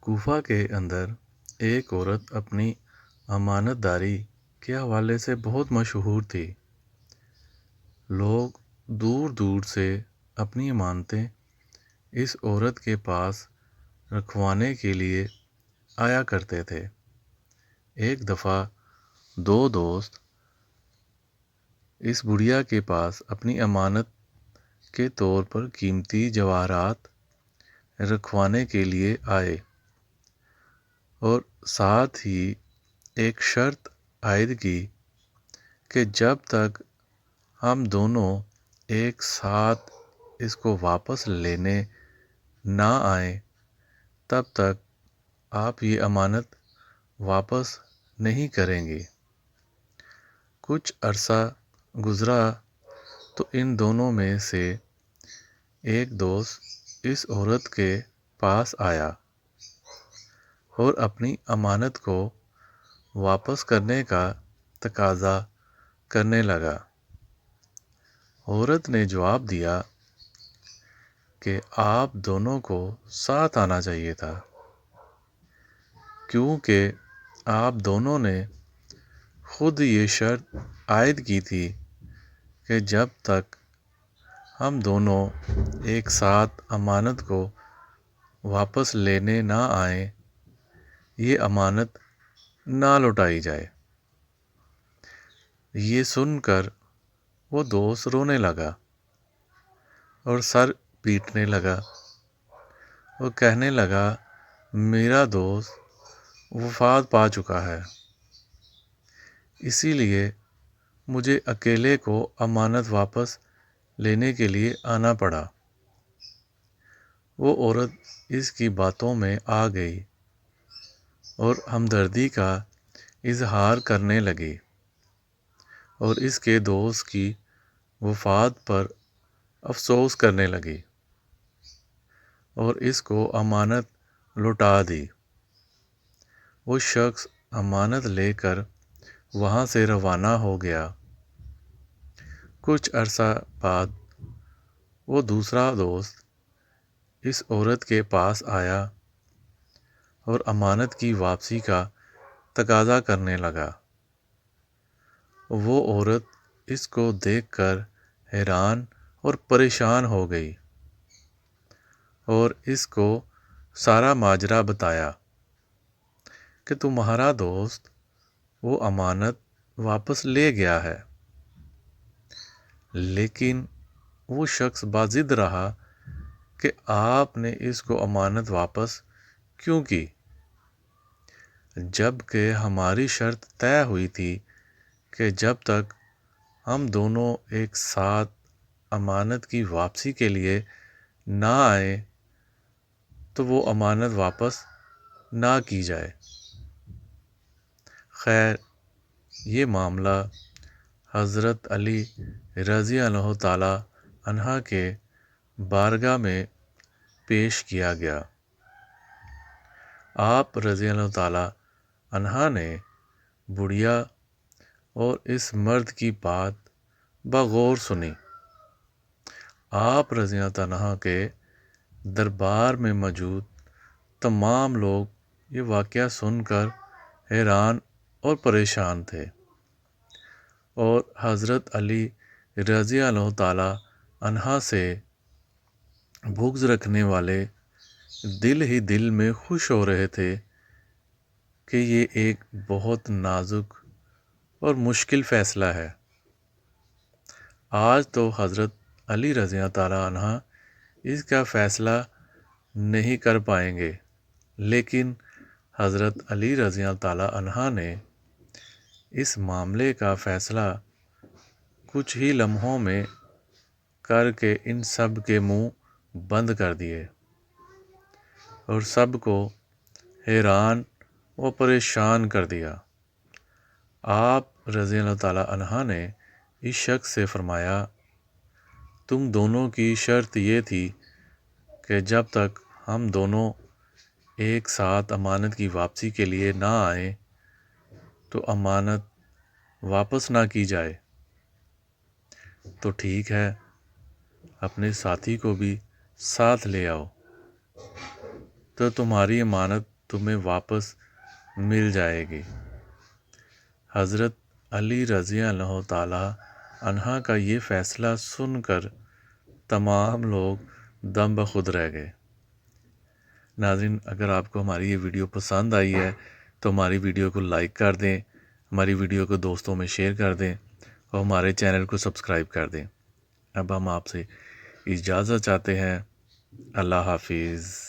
کوفہ کے اندر ایک عورت اپنی امانت داری کے حوالے سے بہت مشہور تھی۔ لوگ دور دور سے اپنی امانتیں اس عورت کے پاس رکھوانے کے لیے آیا کرتے تھے۔ ایک دفعہ دو دوست اس بڑھیا کے پاس اپنی امانت کے طور پر قیمتی جواہرات رکھوانے کے لیے آئے اور ساتھ ہی ایک شرط عائد کی کہ جب تک ہم دونوں ایک ساتھ اس کو واپس لینے نہ آئیں تب تک آپ یہ امانت واپس نہیں کریں گے۔ کچھ عرصہ گزرا تو ان دونوں میں سے ایک دوست اس عورت کے پاس آیا اور اپنی امانت کو واپس کرنے کا تقاضا کرنے لگا۔ عورت نے جواب دیا کہ آپ دونوں کو ساتھ آنا چاہیے تھا، کیونکہ آپ دونوں نے خود یہ شرط عائد کی تھی کہ جب تک ہم دونوں ایک ساتھ امانت کو واپس لینے نہ آئیں یہ امانت نہ لوٹائی جائے۔ یہ سن کر وہ دوست رونے لگا اور سر پیٹنے لگا۔ وہ کہنے لگا، میرا دوست وفات پا چکا ہے، اسی لیے مجھے اکیلے کو امانت واپس لینے کے لیے آنا پڑا۔ وہ عورت اس کی باتوں میں آ گئی اور ہمدردی کا اظہار کرنے لگی اور اس کے دوست کی وفات پر افسوس کرنے لگی اور اس کو امانت لوٹا دی۔ وہ شخص امانت لے کر وہاں سے روانہ ہو گیا۔ کچھ عرصہ بعد وہ دوسرا دوست اس عورت کے پاس آیا اور امانت کی واپسی کا تقاضا کرنے لگا۔ وہ عورت اس کو دیکھ کر حیران اور پریشان ہو گئی اور اس کو سارا ماجرا بتایا کہ تمہارا دوست وہ امانت واپس لے گیا ہے، لیکن وہ شخص باضد رہا کہ آپ نے اس کو امانت واپس کیوں کی، جب کہ ہماری شرط طے ہوئی تھی کہ جب تک ہم دونوں ایک ساتھ امانت کی واپسی کے لیے نہ آئیں تو وہ امانت واپس نہ کی جائے۔ خیر، یہ معاملہ حضرت علی رضی اللہ تعالیٰ عنہ کے بارگاہ میں پیش کیا گیا۔ آپ رضی اللہ تعالیٰ عنہ نے بڑھیا اور اس مرد کی بات بغور سنی۔ آپ رضی اللہ عنہ کے دربار میں موجود تمام لوگ یہ واقعہ سن کر حیران اور پریشان تھے اور حضرت علی رضی اللہ تعالیٰ عنہ سے بغض رکھنے والے دل ہی دل میں خوش ہو رہے تھے کہ یہ ایک بہت نازک اور مشکل فیصلہ ہے۔ آج تو حضرت علی رضی اللہ تعالیٰ عنہ اس کا فیصلہ نہیں کر پائیں گے، لیکن حضرت علی رضی اللہ تعالیٰ عنہ نے اس معاملے کا فیصلہ کچھ ہی لمحوں میں کر کے ان سب کے منہ بند کر دیے اور سب کو حیران و پریشان کر دیا۔ آپ رضی اللہ تعالیٰ عنہ نے اس شخص سے فرمایا، تم دونوں کی شرط یہ تھی کہ جب تک ہم دونوں ایک ساتھ امانت کی واپسی کے لیے نہ آئیں تو امانت واپس نہ کی جائے۔ تو ٹھیک ہے، اپنے ساتھی کو بھی ساتھ لے آؤ۔ تو تمہاری امانت تمہیں واپس مل جائے گی۔ حضرت علی رضی اللہ تعالیٰ عنہ کا یہ فیصلہ سن کر تمام لوگ دم بخود رہ گئے۔ ناظرین، اگر آپ کو ہماری یہ ویڈیو پسند آئی ہے تو ہماری ویڈیو کو لائک کر دیں، ہماری ویڈیو کو دوستوں میں شیئر کر دیں اور ہمارے چینل کو سبسکرائب کر دیں۔ اب ہم آپ سے اجازت چاہتے ہیں۔ اللہ حافظ۔